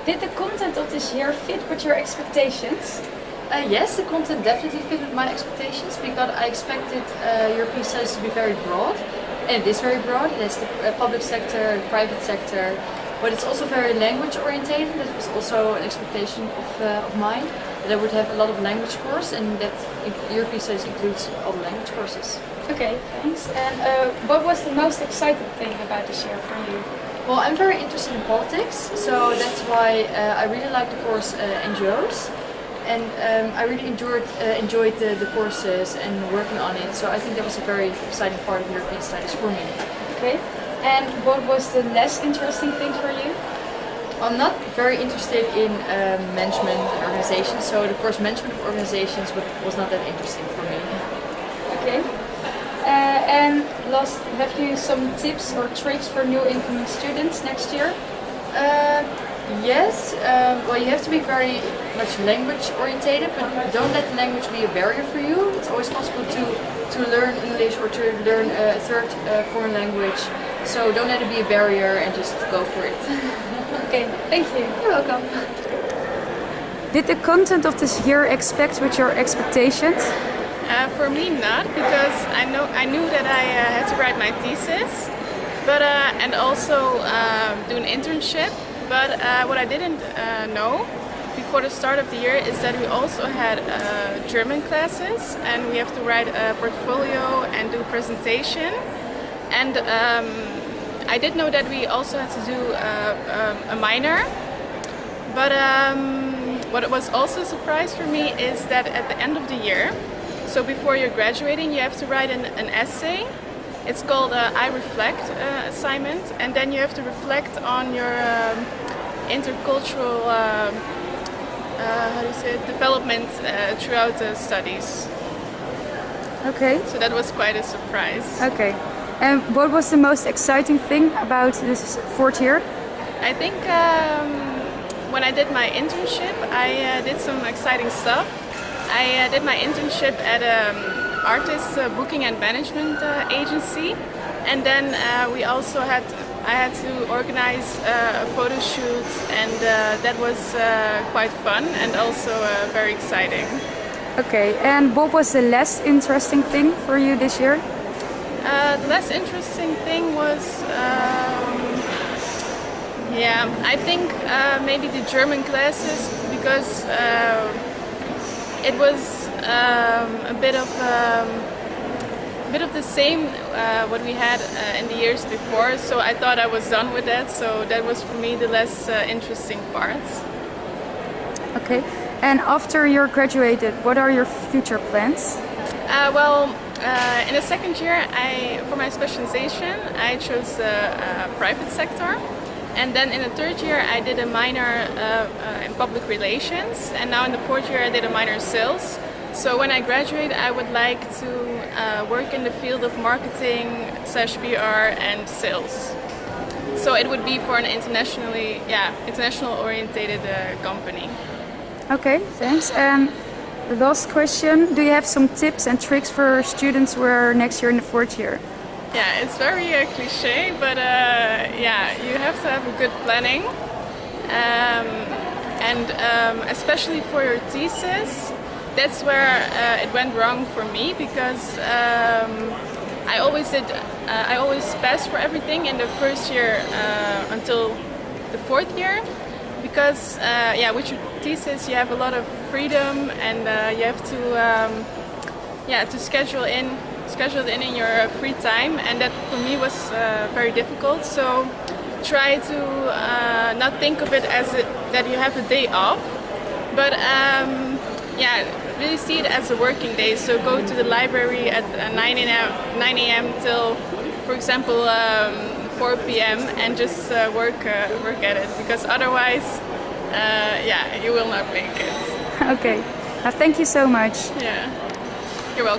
Did the content of this year fit with your expectations? Yes, the content definitely fit with my expectations because I expected European studies to be very broad, and it is very broad. It has the public sector, the private sector, but it's also very language orientated. That was also an expectation of mine, that I would have a lot of language course, and that European studies includes all the language courses. Okay, thanks. And what was the most exciting thing about this year for you? Well, I'm very interested in politics, so that's why I really like the course NGOs. And I really enjoyed the courses and working on it, so I think that was a very exciting part of European studies for me. Okay, and what was the less interesting thing for you? I'm not very interested in management and organizations, so the course management of organizations was not that interesting for me. Okay, and last, have you some tips or tricks for new incoming students next year? Yes, well, you have to be very much language orientated, but don't let the language be a barrier for you. It's always possible to learn English or to learn a third foreign language, so don't let it be a barrier and just go for it. Okay, thank you. You're welcome. Did the content of this year expect with your expectations? For me, not, because I knew that I had to write my thesis, but and also do an internship. But what I didn't know before the start of the year is that we also had German classes, and we have to write a portfolio and do a presentation. And I did know that we also had to do a minor. But what was also a surprise for me is that at the end of the year, so before you're graduating, you have to write an essay. It's called I Reflect assignment, and then you have to reflect on your intercultural development throughout the studies. Okay. So that was quite a surprise. Okay. And what was the most exciting thing about this fourth year? I think when I did my internship, I did some exciting stuff. I did my internship at artist booking and management agency, and then I had to organize a photo shoot, and that was quite fun and also very exciting. Okay, and what was the less interesting thing for you this year? The less interesting thing was I think maybe the German classes, because it was a bit of the same what we had in the years before, so I thought I was done with that, so that was for me the less interesting parts. Okay, and after you're graduated, what are your future plans? In the second year, for my specialization, I chose the private sector. And then in the third year, I did a minor in public relations, and now in the fourth year, I did a minor in sales. So when I graduate, I would like to work in the field of marketing / PR and sales. So it would be for an international orientated company. Okay, thanks. And the last question, do you have some tips and tricks for students who are next year in the fourth year? Yeah, it's very cliche, but you have to have a good planning, and especially for your thesis, that's where it went wrong for me, because I always passed for everything in the first year until the fourth year, because with your thesis you have a lot of freedom, and you have to schedule it in your free time, and that for me was very difficult. So try to not think of it as that you have a day off, but really see it as a working day. So go to the library at 9 a.m. till, for example, 4 p.m. and just work at it, because otherwise you will not make it. Okay, thank you so much. Yeah, you're welcome.